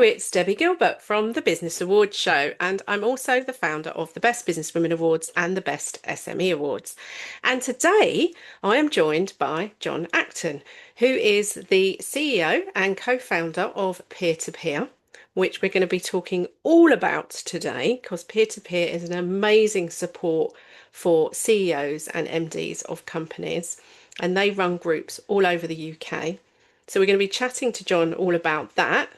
it's Debbie Gilbert from the Business Awards Show, and I'm also the founder of the Best Business Women Awards and the Best SME Awards. And today I am joined by John Acton, who is the CEO and co-founder of Peer-to-Peer, which we're going to be talking all about today because peer-to-peer is an amazing support for CEOs and MDs of companies, and they run groups all over the UK. So we're going to be chatting to John all about that.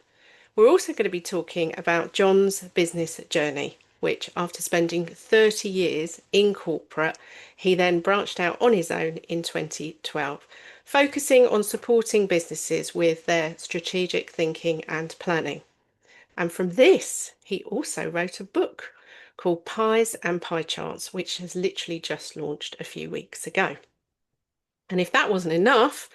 We're also going to be talking about John's business journey, which after spending 30 years in corporate, he then branched out on his own in 2012, focusing on supporting businesses with their strategic thinking and planning. And from this, he also wrote a book called Pies and Pie Charts, which has literally just launched a few weeks ago. And if that wasn't enough,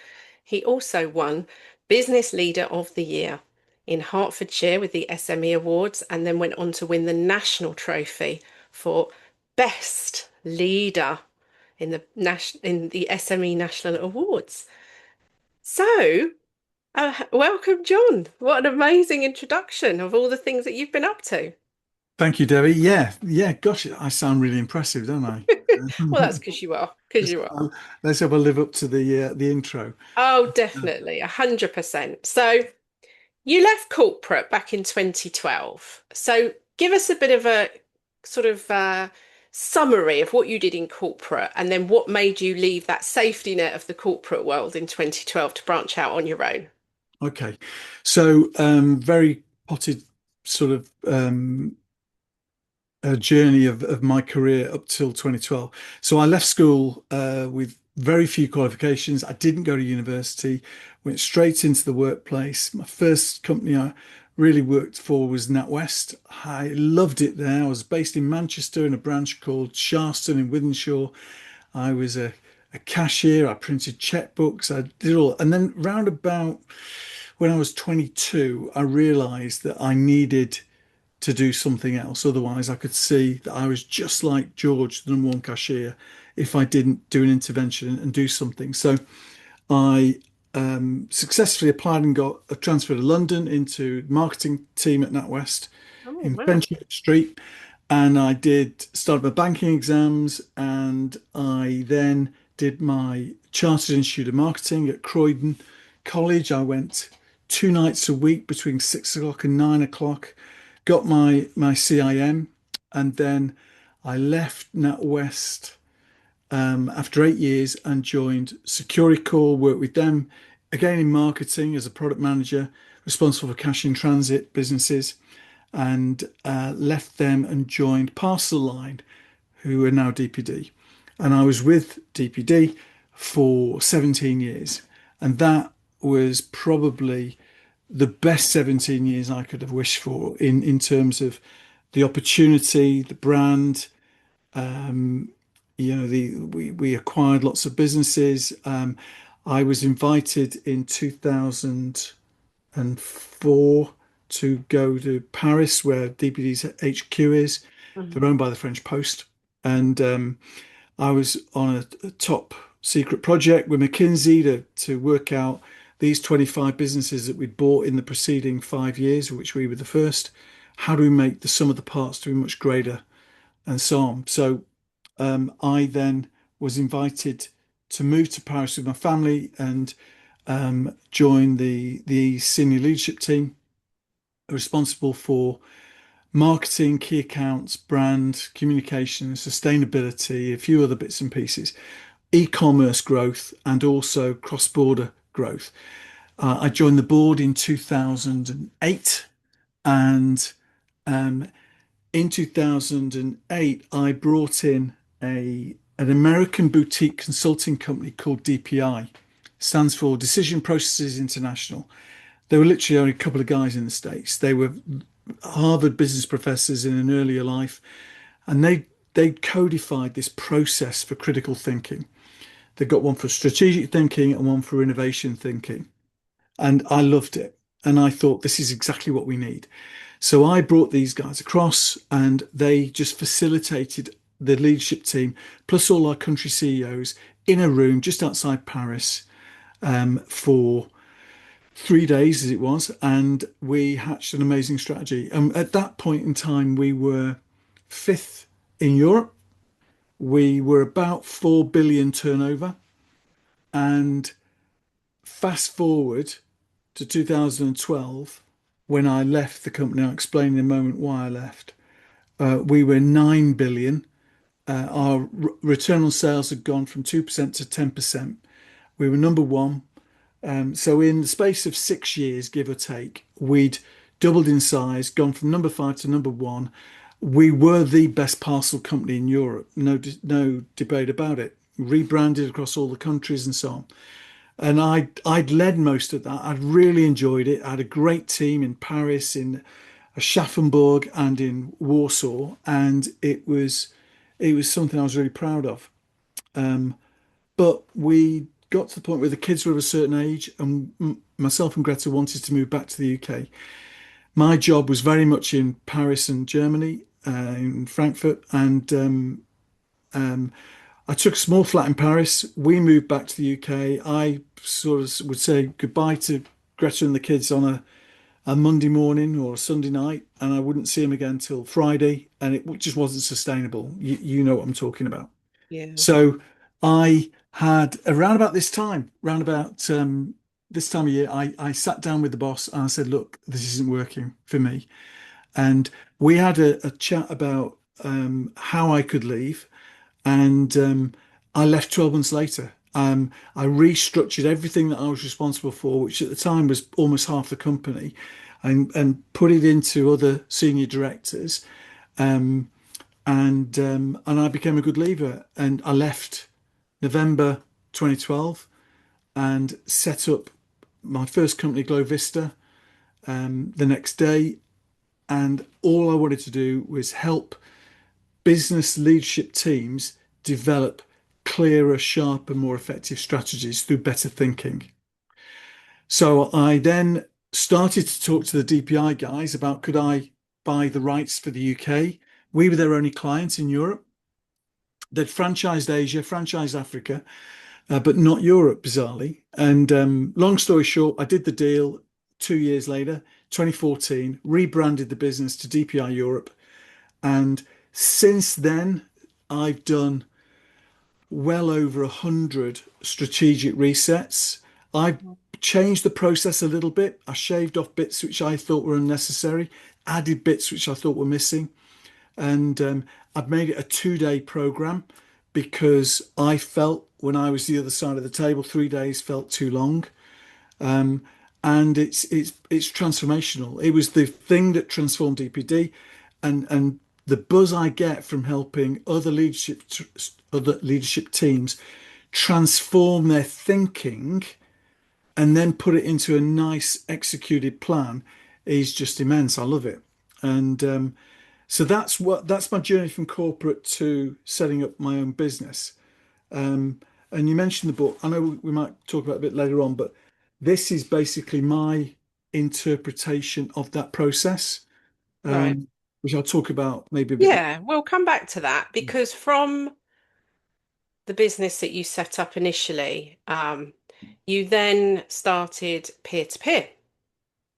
he also won Business Leader of the Year in Hertfordshire with the SME Awards, and then went on to win the national trophy for Best Leader in the SME National Awards. So, welcome, John. What an amazing introduction of all the things that you've been up to. Thank you, Debbie. Yeah. Gosh, I sound really impressive, don't I? Well, that's because you are, because Let's, you are. let's have a live up to the intro. Oh, definitely, 100%. So, you left corporate back in 2012. So give us a bit of a sort of summary of what you did in corporate and then what made you leave that safety net of the corporate world in 2012 to branch out on your own. Okay, so very potted sort of a journey of my career up till 2012. So I left school with very few qualifications. I didn't go to university, went straight into the workplace. My first company I really worked for was NatWest. I loved it there. I was based in Manchester in a branch called Sharston in Wythenshawe. I was a cashier. I printed checkbooks. I did all. And then round about when I was 22, I realized that I needed to do something else. Otherwise, I could see that I was just like George, the number one cashier, if I didn't do an intervention and do something. So I successfully applied and got a transfer to London into the marketing team at NatWest Oh, in wow. Friendship Street. And I did start my banking exams, and I then did my Chartered Institute of Marketing at Croydon College. I went 2 nights a week between 6 o'clock and 9 o'clock, got my CIM, and then I left NatWest after 8 years and joined Securicor, worked with them again in marketing as a product manager, responsible for cash in transit businesses, and left them and joined Parcel Line, who are now DPD. And I was with DPD for 17 years. And that was probably the best 17 years I could have wished for in terms of the opportunity, the brand. Um, we acquired lots of businesses. I was invited in 2004 to go to Paris, where DPD's HQ is. They're Mhm. owned by the French Post, and I was on a top secret project with McKinsey to work out these 25 businesses that we'd bought in the preceding 5 years, which we were the first. How do we make the sum of the parts to be much greater, and so on? So I then was invited to move to Paris with my family and join the senior leadership team responsible for marketing, key accounts, brand, communication, sustainability, a few other bits and pieces, e-commerce growth, and also cross-border growth. I joined the board in 2008, and um, in 2008, I brought in an American boutique consulting company called DPI. Stands for Decision Processes International. They were literally only a couple of guys in the States. They were Harvard business professors in an earlier life, and they codified this process for critical thinking. They got one for strategic thinking and one for innovation thinking. And I loved it. And I thought, this is exactly what we need. So I brought these guys across, and they just facilitated the leadership team, plus all our country CEOs, in a room just outside Paris for 3 days as it was, and we hatched an amazing strategy. And at that point in time, we were fifth in Europe. We were about 4 billion turnover. And fast forward to 2012, when I left the company, I'll explain in a moment why I left. We were 9 billion. Our return on sales had gone from 2% to 10%. We were number one. So in the space of 6 years, give or take, we'd doubled in size, gone from number five to number one. We were the best parcel company in Europe, no debate about it. Rebranded across all the countries and so on. And I'd led most of that. I'd really enjoyed it. I had a great team in Paris, in Schaffenburg, and in Warsaw, and it was something I was really proud of. But we got to the point where the kids were of a certain age, and myself and Greta wanted to move back to the UK. My job was very much in Paris and Germany, in Frankfurt, and um, I took a small flat in Paris. We moved back to the UK. I sort of would say goodbye to Greta and the kids on a Monday morning or a Sunday night, and I wouldn't see them again till Friday, and it just wasn't sustainable. You know what I'm talking about. Yeah. So I had around about this time of year, I sat down with the boss and I said, look, this isn't working for me. And we had a chat about how I could leave. And I left 12 months later. I restructured everything that I was responsible for, which at the time was almost half the company, and put it into other senior directors. Um, and I became a good leaver. And I left November 2012 and set up my first company, Glow Vista, the next day. And all I wanted to do was help business leadership teams develop clearer, sharper, more effective strategies through better thinking. So I then started to talk to the DPI guys about could I buy the rights for the UK. We were their only client in Europe. They'd franchised Asia, franchised Africa, but not Europe, bizarrely. And long story short, I did the deal 2 years later, 2014, rebranded the business to DPI Europe. And since then, I've done well over 100 strategic resets. I've changed the process a little bit. I shaved off bits which I thought were unnecessary, added bits which I thought were missing. And I've made it a 2 day program because I felt when I was the other side of the table, 3 days felt too long. Um, and it's transformational. It was the thing that transformed DPD, and the buzz I get from helping other leadership teams transform their thinking and then put it into a nice executed plan is just immense. I love it. And so that's my journey from corporate to setting up my own business. And you mentioned the book. I know we might talk about it a bit later on, but this is basically my interpretation of that process, Right. um, which I'll talk about maybe a bit. Yeah, we'll come back to that because from the business that you set up initially, you then started peer to peer,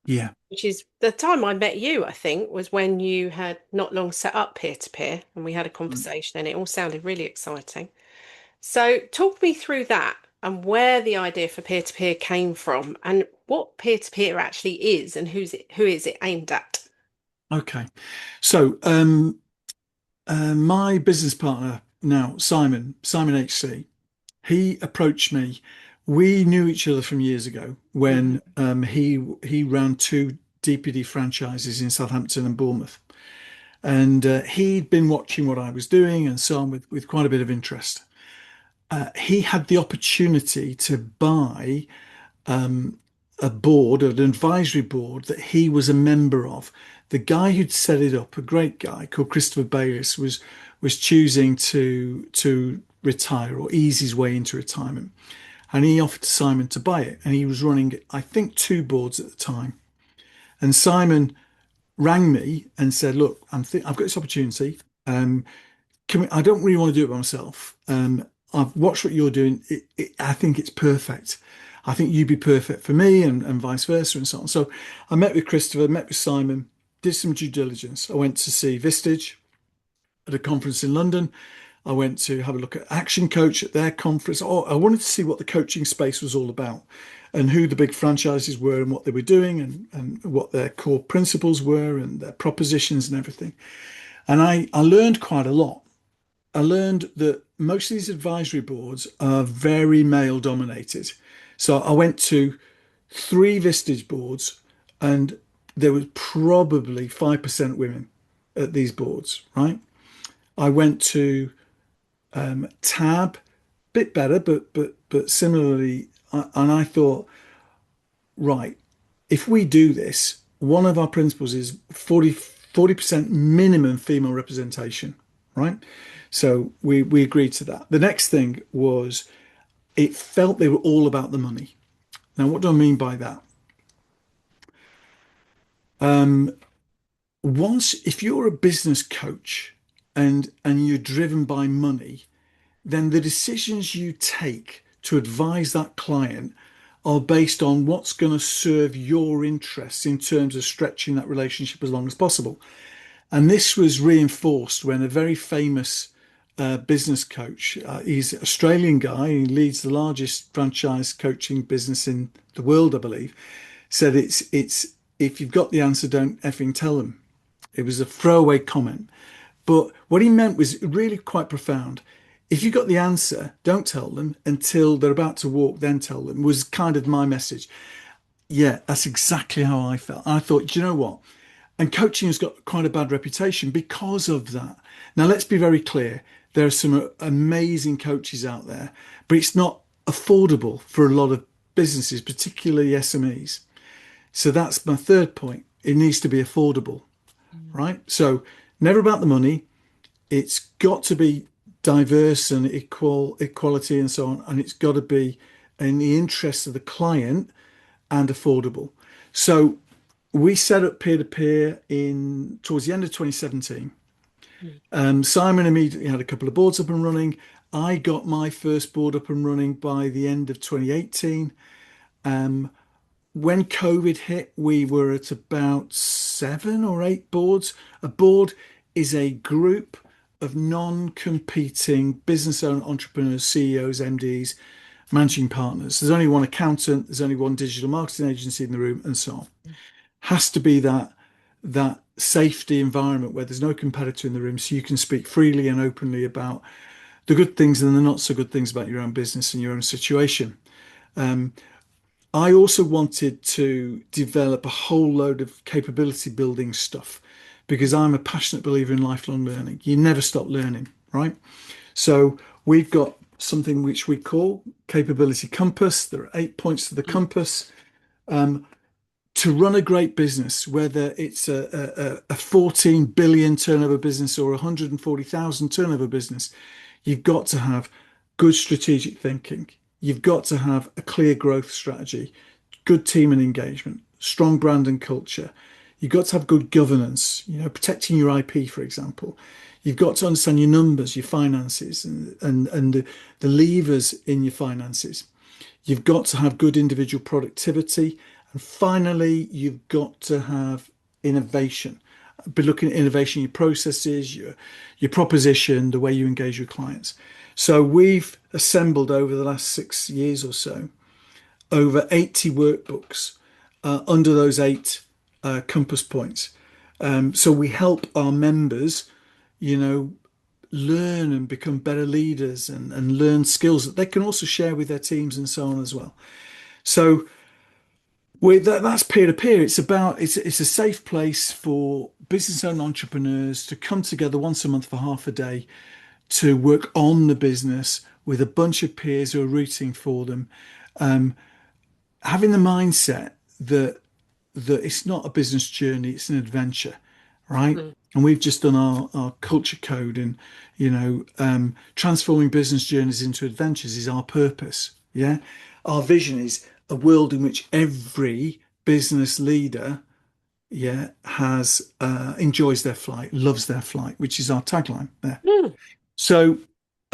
Yeah. which is the time I met you, I think, was when you had not long set up peer to peer and we had a conversation and it all sounded really exciting. So, talk me through that and where the idea for peer to peer came from and what peer to peer actually is and who is it aimed at? Okay. So my business partner now, Simon HC, he approached me. We knew each other from years ago when he ran two DPD franchises in Southampton and Bournemouth. And he'd been watching what I was doing and so on with quite a bit of interest. He had the opportunity to buy a board, an advisory board that he was a member of. The guy who'd set it up, a great guy called Christopher Bayliss, was choosing to retire or ease his way into retirement. And he offered to Simon to buy it. And he was running, I think, two boards at the time. And Simon rang me and said, "Look, I've got this opportunity. I don't really want to do it by myself. I've watched what you're doing. I think it's perfect. I think you'd be perfect for me, and vice versa, and so on. So I met with Christopher, met with Simon, did some due diligence. I went to see Vistage at a conference in London. I went to have a look at Action Coach at their conference. Oh, I wanted to see what the coaching space was all about and who the big franchises were and what they were doing and what their core principles were and their propositions and everything. And I learned quite a lot. I learned that most of these advisory boards are very male dominated. So I went to three Vistage boards and there was probably 5% women at these boards, right? I went to Tab, bit better, but similarly, and I thought, right, if we do this, one of our principles is 40% minimum female representation, right? So we agreed to that. The next thing was it felt they were all about the money. Now, what do I mean by that? Um, if you're a business coach and you're driven by money, then the decisions you take to advise that client are based on what's going to serve your interests in terms of stretching that relationship as long as possible. And this was reinforced when a very famous business coach, he's an Australian guy, he leads the largest franchise coaching business in the world, I believe, said it's if you've got the answer, don't effing tell them. It was a throwaway comment. But what he meant was really quite profound. If you got the answer, don't tell them until they're about to walk, then tell them, was kind of my message. Yeah, that's exactly how I felt. I thought, do you know what? And coaching has got quite a bad reputation because of that. Now, let's be very clear. There are some amazing coaches out there, but it's not affordable for a lot of businesses, particularly SMEs. So that's my third point. It needs to be affordable, right? So never about the money. It's got to be diverse and equality and so on, and it's got to be in the interest of the client and affordable. So we set up peer-to-peer in towards the end of 2017. Simon immediately had a couple of boards up and running. I got my first board up and running by the end of 2018. When COVID hit, we were at about 7 or 8 boards. A board is a group of non-competing business owner entrepreneurs, CEOs, MDs, managing partners. There's only one accountant, there's only one digital marketing agency in the room, and so on. Has to be that safety environment where there's no competitor in the room, so you can speak freely and openly about the good things and the not so good things about your own business and your own situation. I also wanted to develop a whole load of capability building stuff because I'm a passionate believer in lifelong learning. You never stop learning, right? So we've got something which we call capability compass. There are 8 points to the compass. To run a great business, whether it's a 14 billion turnover business or 140,000 turnover business, you've got to have good strategic thinking. You've got to have a clear growth strategy, good team and engagement, strong brand and culture. You've got to have good governance, protecting your IP, for example. You've got to understand your numbers, your finances, and the levers in your finances. You've got to have good individual productivity. And finally, you've got to have innovation. Be looking at innovation, your processes, your proposition, the way you engage with clients. So we've assembled over the last 6 years or so over 80 workbooks under those 8 compass points. So we help our members, learn and become better leaders and learn skills that they can also share with their teams and so on as well. So that's peer to peer. It's a safe place for business owner entrepreneurs to come together once a month for half a day to work on the business with a bunch of peers who are rooting for them, having the mindset that it's not a business journey, it's an adventure, right? And we've just done our culture code, and transforming business journeys into adventures is our purpose. Yeah, our vision is a world in which every business leader, enjoys their flight, loves their flight, which is our tagline there. Mm. So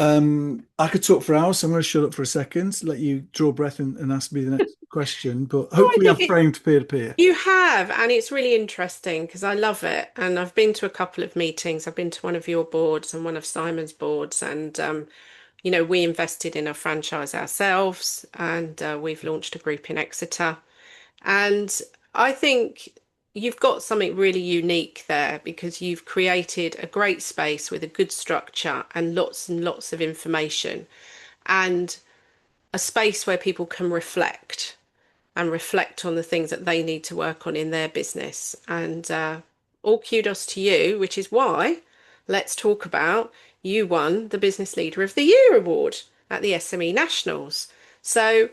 I could talk for hours, so I'm going to shut up for a second, let you draw breath and ask me the next question. But Oh, I hopefully, think I've it, framed peer to peer. you have, and it's really interesting because I love it. And I've been to a couple of meetings. I've been to one of your boards and one of Simon's boards, and we invested in a franchise ourselves, and we've launched a group in Exeter. And I think you've got something really unique there because you've created a great space with a good structure and lots of information and a space where people can reflect on the things that they need to work on in their business. And all kudos to you, which is why let's talk about you won the Business Leader of the Year award at the SME Nationals. So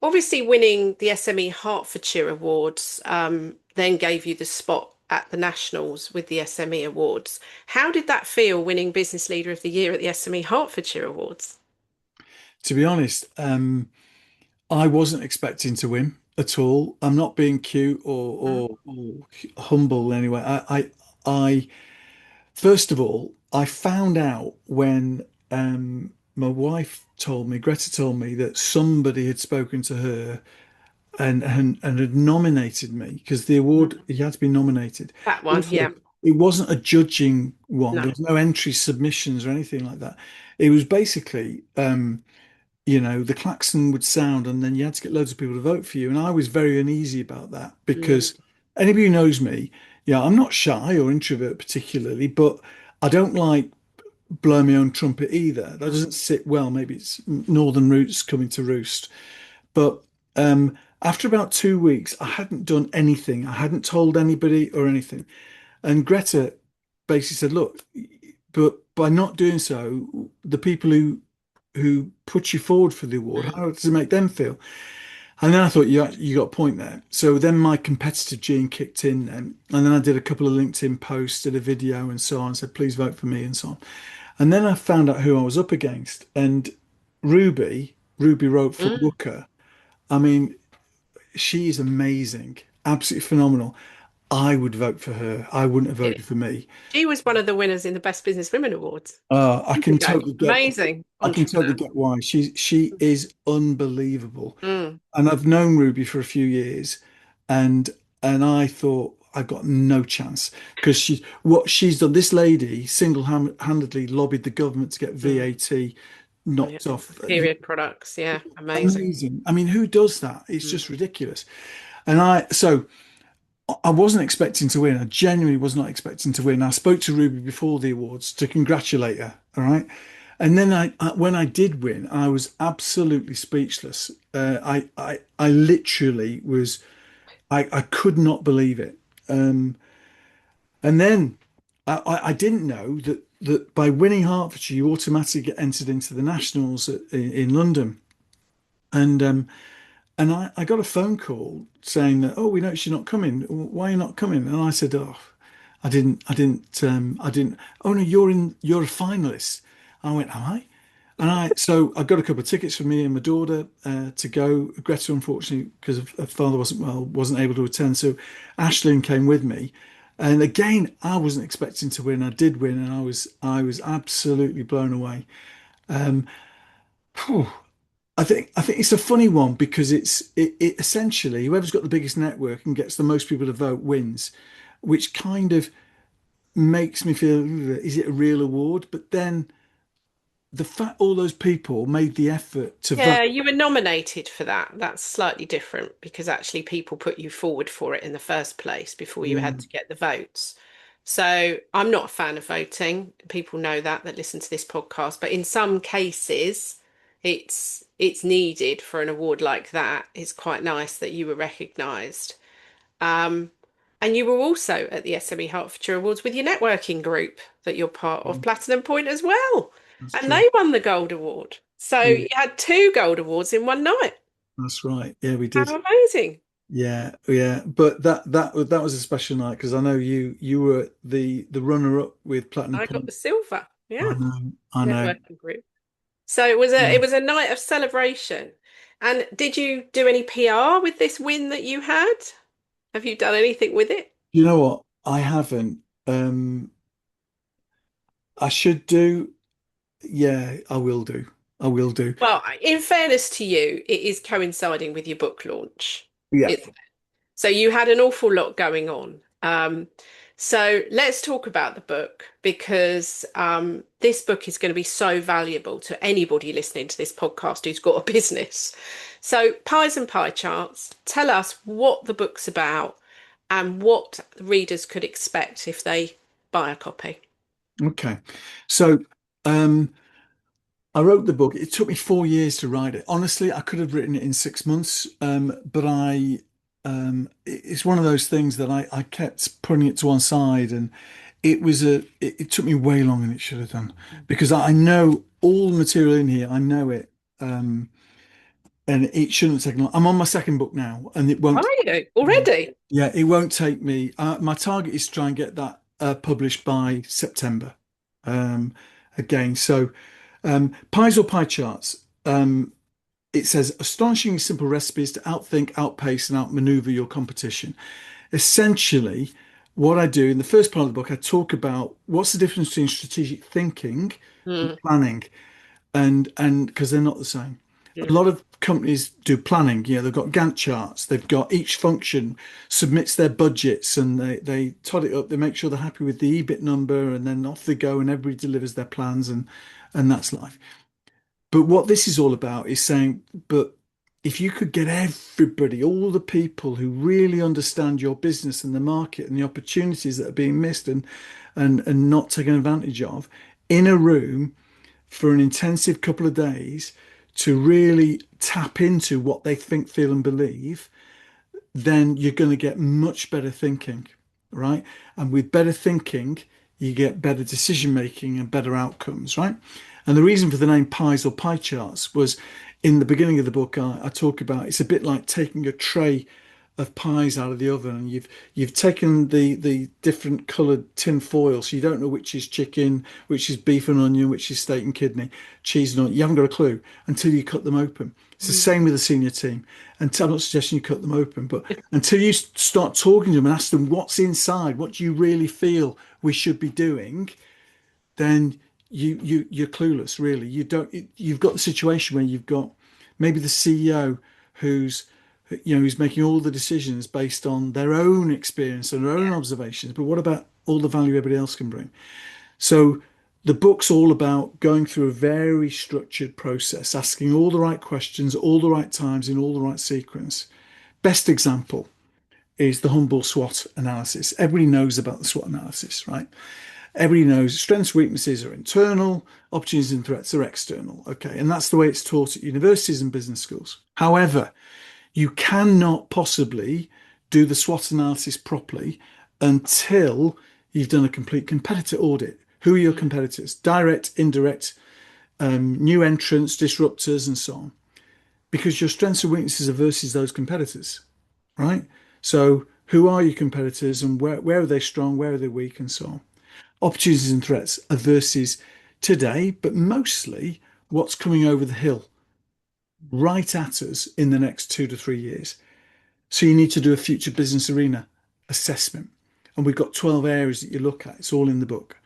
obviously, winning the SME Hertfordshire Awards then gave you the spot at the Nationals with the SME Awards. How did that feel winning Business Leader of the Year at the SME Hertfordshire Awards? To be honest, I wasn't expecting to win at all. I'm not being cute Mm. or humble anyway. First of all, I found out when my wife told me, Greta told me that somebody had spoken to her and had nominated me because the award you had to be nominated. That one, Also, yeah. it wasn't a judging one. No. There was no entry submissions or anything like that. It was basically the klaxon would sound and then you had to get loads of people to vote for you. And I was very uneasy about that Mm, because anybody who knows me, yeah, I'm not shy or introvert particularly, but I don't like blowing my own trumpet either. That mm, doesn't sit well. Maybe it's northern roots coming to roost. But after about 2 weeks, I hadn't done anything. I hadn't told anybody or anything. And Greta basically said, "Look, but by not doing so, the people who put you forward for the award, mm. how does it make them feel?" And then I thought, you got a point there. So then my competitive gene kicked in then. And then I did a couple of LinkedIn posts, did a video and so on, said, please vote for me and so on. And then I found out who I was up against. And Ruby wrote for Mm. Wooker. I mean, she is amazing, absolutely phenomenal. I would vote for her. I wouldn't have Yeah. voted for me. She was one of the winners in the Best Business Women Awards I years can ago. totally get. Amazing I can totally entrepreneur. get why. She is unbelievable. Mm. And I've known Ruby for a few years, and I thought I got no chance because what she's done. This lady single-handedly lobbied the government to get Mm. VAT Yeah. knocked off. Period products. Yeah. Amazing. Amazing. I mean, who does that? It's Mm. just ridiculous. And I wasn't expecting to win. I genuinely was not expecting to win. I spoke to Ruby before the awards to congratulate her. All right. And then when I did win, I was absolutely speechless. I literally was, I could not believe it. And then I didn't know that by winning Hertfordshire, you automatically get entered into the nationals in London. And I got a phone call saying that, oh, we noticed you're not coming. Why are you not coming? And I said, oh, I didn't. Oh no, you're a finalist. I went, am I? So I got a couple of tickets for me and my daughter to go. Greta, unfortunately, because her father wasn't well, wasn't able to attend. So Ashlyn came with me. And again, I wasn't expecting to win. I did win, and I was absolutely blown away. Um, Phew. I think it's a funny one because it essentially whoever's got the biggest network and gets the most people to vote wins, which kind of makes me feel, "Ugh, is it a real award?" But then the fact all those people made the effort to vote. Yeah, you were nominated for that. That's slightly different because actually people put you forward for it in the first place before you Yeah, had to get the votes. So I'm not a fan of voting. People know that listen to this podcast, but in some cases it's needed for an award like that. It's quite nice that you were recognised. Um, and you were also at the SME Hertfordshire Awards with your networking group that you're part of, Platinum Point as well. that's And true. they won the gold award. So Yeah, you had two gold awards in one night. that's right. Yeah, we How did. amazing. Yeah, yeah. But that was a special night because I know you were the runner up with Platinum I got the Point. silver. I Yeah, know, I know. networking group. So it Yeah. was a night of celebration. And did you do any PR with this win that you had? Have you done anything with it? You know what? I haven't. I should do. Yeah, I will do. I will do. Well, in fairness to you, it is coinciding with your book launch. Yeah. It's So you had an awful lot going on. So let's talk about the book because this book is going to be so valuable to anybody listening to this podcast who's got a business. So Pies and Pie Charts, tell us what the book's about and what readers could expect if they buy a copy. Okay. So, um, I wrote the book. It took me 4 years to write it. Honestly, I could have written it in 6 months, but it's one of those things that I kept putting it to one side, and it took me way longer than it should have done because I know all the material in here. I know it, um, and it shouldn't take long. I'm on my second book now, and it Are won't. you already? Yeah, it won't take me. My target is to try and get that published by September. Um, again, so. Pies or pie charts. It says astonishingly simple recipes to outthink, outpace, and outmaneuver your competition. Essentially, what I do in the first part of the book, I talk about what's the difference between strategic thinking and Mm, planning, and because they're not the same. A mm, lot of companies do planning. They've got Gantt charts. They've got each function submits their budgets and they tot it up. They make sure they're happy with the EBIT number, and then off they go, and everybody delivers their plans, and that's life. But what this is all about is saying, but if you could get everybody, all the people who really understand your business and the market and the opportunities that are being missed and not taken advantage of in a room for an intensive couple of days to really tap into what they think, feel, and believe, then you're going to get much better thinking, right? And with better thinking, you get better decision making and better outcomes, right? And the reason for the name pies or pie charts was in the beginning of the book, I talk about it's a bit like taking a tray of pies out of the oven, and you've taken the different coloured tin foil, so you don't know which is chicken, which is beef and onion, which is steak and kidney, cheese and onion. You haven't got a clue until you cut them open. It's the mm. same with the senior team. And I'm not suggesting you cut them open, but until you start talking to them and ask them what's inside, what do you really feel we should be doing, then you're clueless, really. You've got the situation where you've got maybe the CEO who's who's making all the decisions based on their own experience and their own observations. But what about all the value everybody else can bring? So the book's all about going through a very structured process, asking all the right questions, all the right times, in all the right sequence. Best example is the humble SWOT analysis. Everybody knows about the SWOT analysis, right? Everybody knows strengths, weaknesses are internal, opportunities and threats are external. Okay. And that's the way it's taught at universities and business schools. However, you cannot possibly do the SWOT analysis properly until you've done a complete competitor audit. Who are your competitors? Direct, indirect, new entrants, disruptors, and so on. Because your strengths and weaknesses are versus those competitors, right? So who are your competitors and where are they strong, where are they weak, and so on. Opportunities and threats are versus today, but mostly what's coming over the hill right at us in the next 2 to 3 years. So you need to do a future business arena assessment. And we've got 12 areas that you look at. It's all in the book.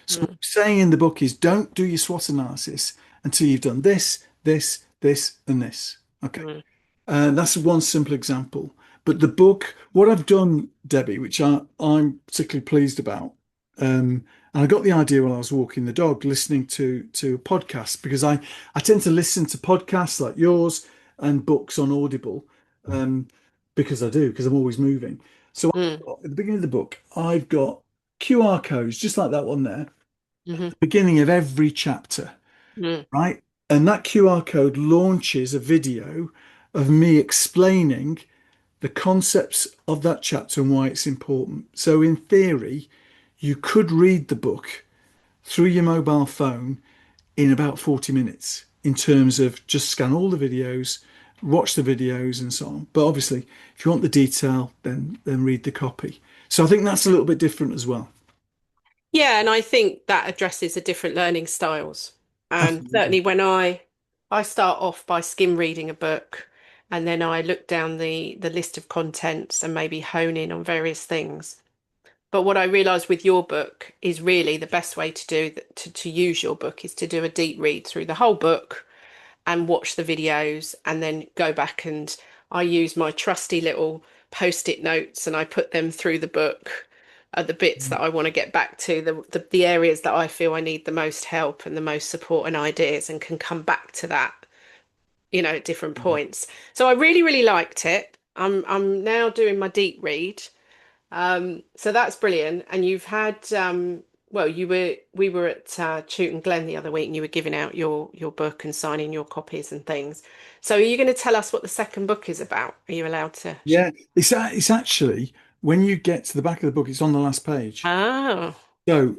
So what Mm, I'm saying in the book is don't do your SWOT analysis until you've done this, this, this, and this. Okay. mm, That's one simple example. But the book, what I've done, Debbie, which I'm particularly pleased about, and I got the idea while I was walking the dog, listening to podcasts, because I tend to listen to podcasts like yours and books on Audible, um, because I do, because I'm always moving. So mm, at the beginning of the book, I've got QR codes, just like that one there, mhm, beginning of every chapter, mm. right? And that QR code launches a video of me explaining the concepts of that chapter and why it's important. So, in theory, you could read the book through your mobile phone in about 40 minutes in terms of just scan all the videos, watch the videos, and so on. But obviously, if you want the detail, then read the copy. So, I think that's a little bit different as well. Yeah, and I think that addresses the different learning styles. And Absolutely. certainly when I start off by skim reading a book and then I look down the list of contents and maybe hone in on various things. But what I realised with your book is really the best way to do that, to use your book is to do a deep read through the whole book and watch the videos and then go back and I use my trusty little post-it notes and I put them through the book the bits that I want to get back to, the areas that I feel I need the most help and the most support and ideas and can come back to that, at different points. So I really, really liked it. I'm now doing my deep read. So that's brilliant. And you've had well, we were at Chewton Glen the other week and you were giving out your book and signing your copies and things. So are you going to tell us what the second book is about? Are you allowed to share? Yeah, it's actually when you get to the back of the book, it's on the last page. Oh. So,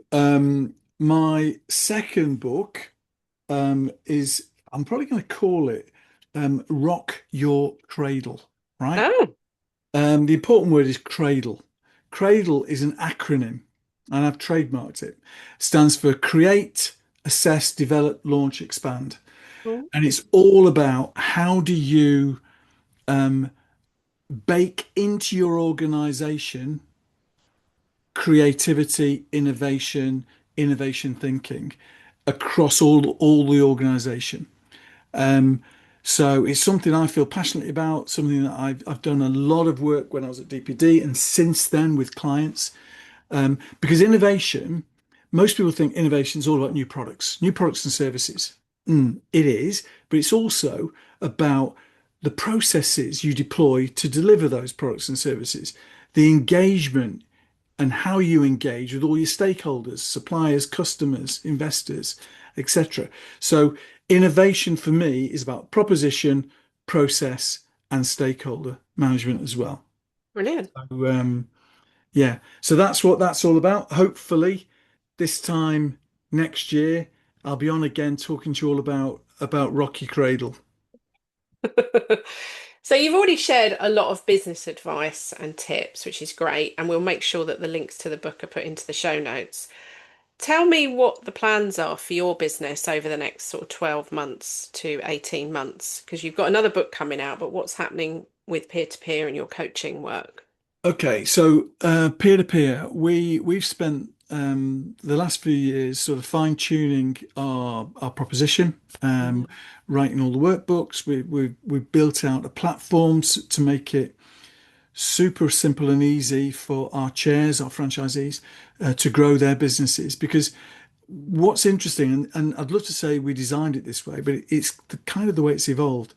my second book is I'm probably going to call it Rock Your Cradle, right? Oh. The important word is cradle. Cradle is an acronym, and I've trademarked it. Stands for Create, Assess, Develop, Launch, Expand. Oh, And it's all about how do you um, bake into your organization creativity, innovation thinking across all the organization. Um, so it's something I feel passionately about, something that I've done a lot of work when I was at DPD and since then with clients. Because innovation, most people think innovation is all about new products and services. It is, but it's also about the processes you deploy to deliver those products and services, the engagement and how you engage with all your stakeholders, suppliers, customers, investors, etc. So innovation for me is about proposition, process, and stakeholder management as well. brilliant. So, yeah, so that's what that's all about. Hopefully, this time next year, I'll be on again talking to you all about Rocky Cradle. So you've already shared a lot of business advice and tips, which is great, and we'll make sure that the links to the book are put into the show notes. Tell me what the plans are for your business over the next sort of 12 months to 18 months, because you've got another book coming out, but what's happening with peer-to-peer and your coaching work? Okay, so peer to peer, we've spent the last few years sort of fine tuning our proposition, writing all the workbooks. We've built out a platform to make it super simple and easy for our chairs, our franchisees, to grow their businesses. Because what's interesting, and I'd love to say we designed it this way, but it's the kind of the way it's evolved.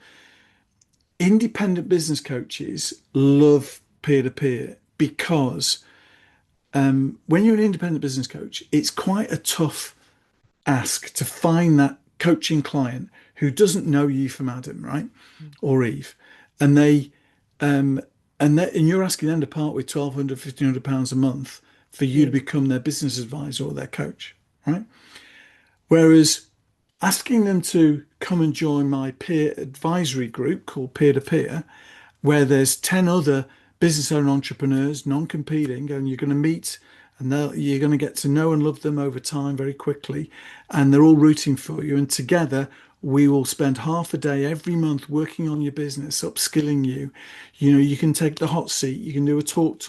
Independent business coaches love peer to peer because when you're an independent business coach, it's quite a tough ask to find that coaching client who doesn't know you from Adam, right? Or Eve. And um, and you're asking them to part with 1,200, £1,500 a month for you to Mm, become their business advisor or their coach, right? Whereas asking them to come and join my peer advisory group called Peer to Peer, where there's 10 other business owner entrepreneurs, non-competing, and you're going to meet and you're going to get to know and love them over time very quickly. And they're all rooting for you. And together, we will spend half a day every month working on your business, upskilling you. You know, you can take the hot seat, you can do a talk,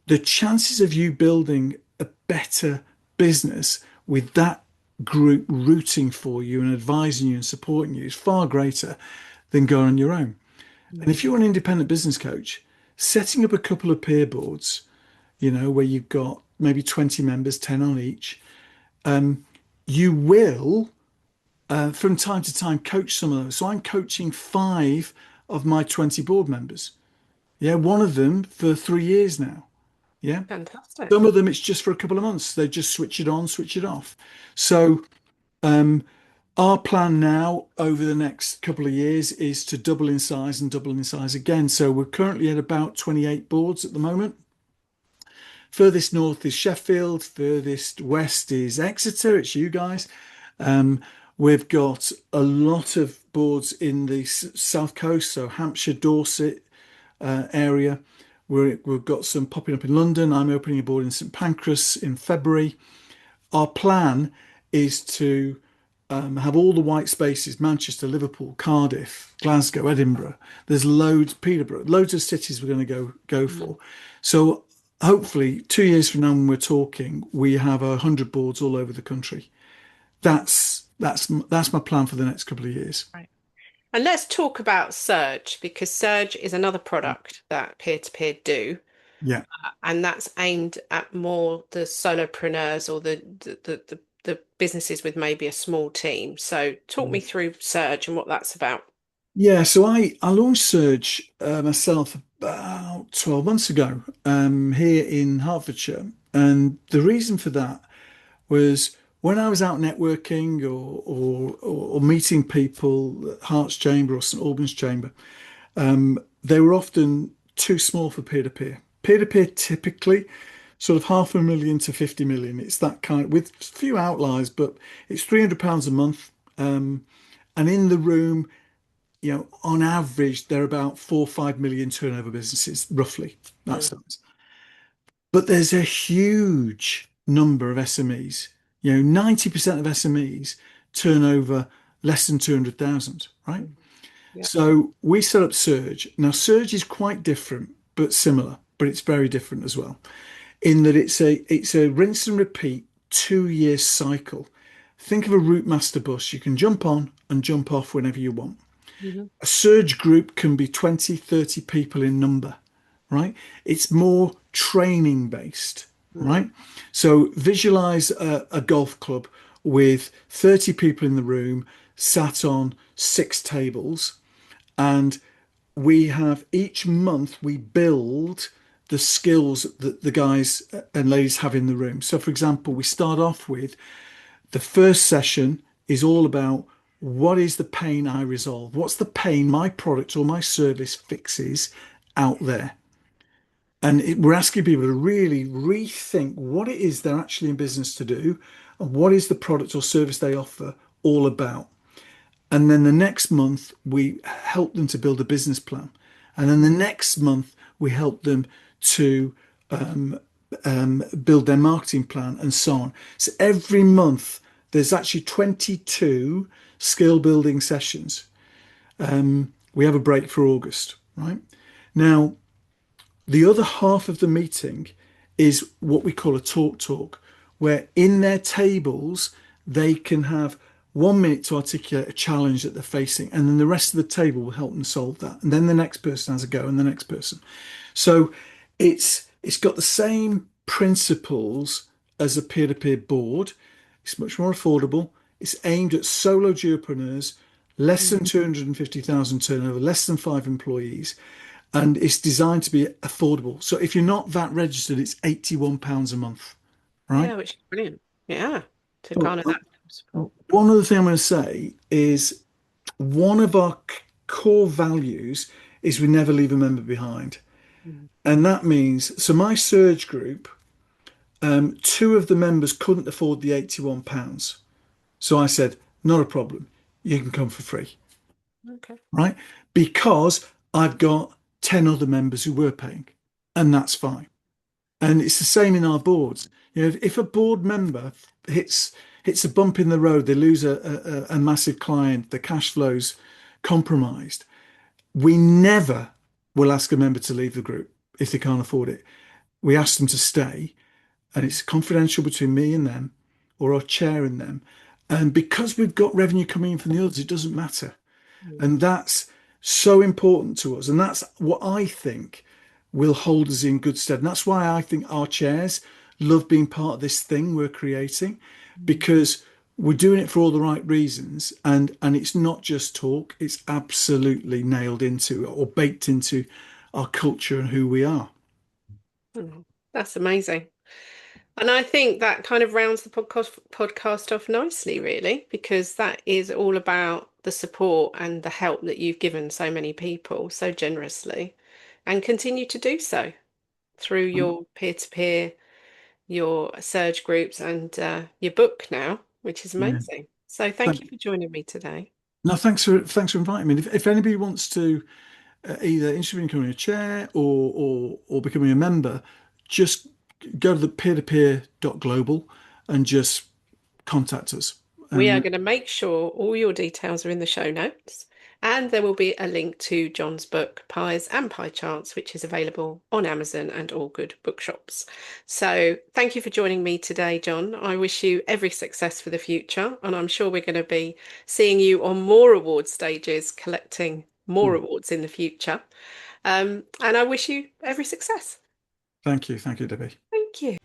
the chances of you building a better business with that group rooting for you and advising you and supporting you is far greater than going on your own. And if mm, you're an independent business coach, setting up a couple of peer boards, where you've got maybe 20 members, 10 on each, you will, from time to time, coach some of those. So I'm coaching five of my 20 board members. Yeah, one of them for 3 years now. Yeah. fantastic. Some of them it's just for a couple of months. They just switch it on, switch it off. So um, our plan now over the next couple of years is to double in size and double in size again. So we're currently at about 28 boards at the moment. Furthest north is Sheffield, furthest west is Exeter. It's you guys. Um, we've got a lot of boards in the south coast, so Hampshire, Dorset area. We've got some popping up in London. I'm opening a board in St Pancras in February. Our plan is to have all the white spaces, Manchester, Liverpool, Cardiff, Glasgow, Edinburgh. There's loads, Peterborough, loads of cities we're going to go Mm. for. So hopefully 2 years from now when we're talking, we have 100 boards all over the country. That's my plan for the next couple of years. Right. And let's talk about Surge because Surge is another product that peer-to-peer do, Yeah. and that's aimed at more the solopreneurs or the businesses with maybe a small team. So talk me through Surge and what that's about. Yeah, so I launched Surge myself about 12 months ago here in Hertfordshire. And the reason for that was when I was out networking or meeting people at Hearts Chamber or St Albans Chamber, they were often too small for peer-to-peer. Peer-to-peer typically sort of 500,000 to 50 million. It's that kind with few outliers, but it's £300 a month. And in the room, on average, they're about 4 or 5 million turnover businesses, roughly that Mm, size. But there's a huge number of SMEs. 90% of SMEs turn over less than 200,000, right? mm, yeah. So we set up Surge. Now, Surge is quite different, but similar, but it's very different as well, in that it's a rinse and repeat 2 year cycle. Think of a route master bus. You can jump on and jump off whenever you want. Mhm. A surge group can be 20, 30 people in number, right? It's more training based, Mm, right? So visualize a golf club with 30 people in the room sat on 6 tables. And we have each month we build the skills that the guys and ladies have in the room. So, for example, we start off with the first session is all about what is the pain I resolve? What's the pain my product or my service fixes out there? And we're asking people to really rethink what it is they're actually in business to do and what is the product or service they offer all about. And then the next month, we help them to build a business plan. And then the next month, we help them to build their marketing plan and so on. So every month, there's actually 22 skill building sessions. We have a break for August, right? Now, the other half of the meeting is what we call a talk, where in their tables, they can have 1 minute to articulate a challenge that they're facing, and then the rest of the table will help them solve that. And then the next person has a go, and the next person. So it's got the same principles as a peer-to-peer board. It's much more affordable. It's aimed at solo duopreneurs, less mm. than 250,000 turnover, less than 5 employees, and it's designed to be affordable. So if you're not that registered, it's £81 a month, right? Yeah, which is brilliant. Yeah, to Well, garner that support. one other thing I'm going to say is one of our core values is we never leave a member behind. Mm, And that means, so my surge group, two of the members couldn't afford the £81. So I said, not a problem. You can come for free, okay. right? Because I've got 10 other members who were paying, and that's fine. And it's the same in our boards. If a board member hits a bump in the road, they lose a massive client, the cash flow's compromised, we never will ask a member to leave the group if they can't afford it. We ask them to stay, and it's confidential between me and them or our chair and them. And because we've got revenue coming in from the others, it doesn't matter. Mm, And that's so important to us. And that's what I think will hold us in good stead. And that's why I think our chairs love being part of this thing we're creating, mm, because we're doing it for all the right reasons. And it's not just talk, it's absolutely nailed into or baked into our culture and who we are. mm. That's amazing. And I think that kind of rounds the podcast off nicely, really, because that is all about the support and the help that you've given so many people so generously and continue to do so through Um, your peer-to-peer, your surge groups, and your book now, which is yeah. amazing. So thank Thank, you for joining me today. no, thanks for inviting me. If anybody wants to either interested in becoming a chair or becoming a member, just go to the peer-to-peer.global and just contact us. We And are going to make sure all your details are in the show notes. And there will be a link to John's book, Pies and Pie Charts, which is available on Amazon and all good bookshops. So thank you for joining me today, John. I wish you every success for the future, and I'm sure we're going to be seeing you on more award stages, collecting more Mm. awards in the future. And I wish you every success. Thank you. Thank you, Debbie. Thank you.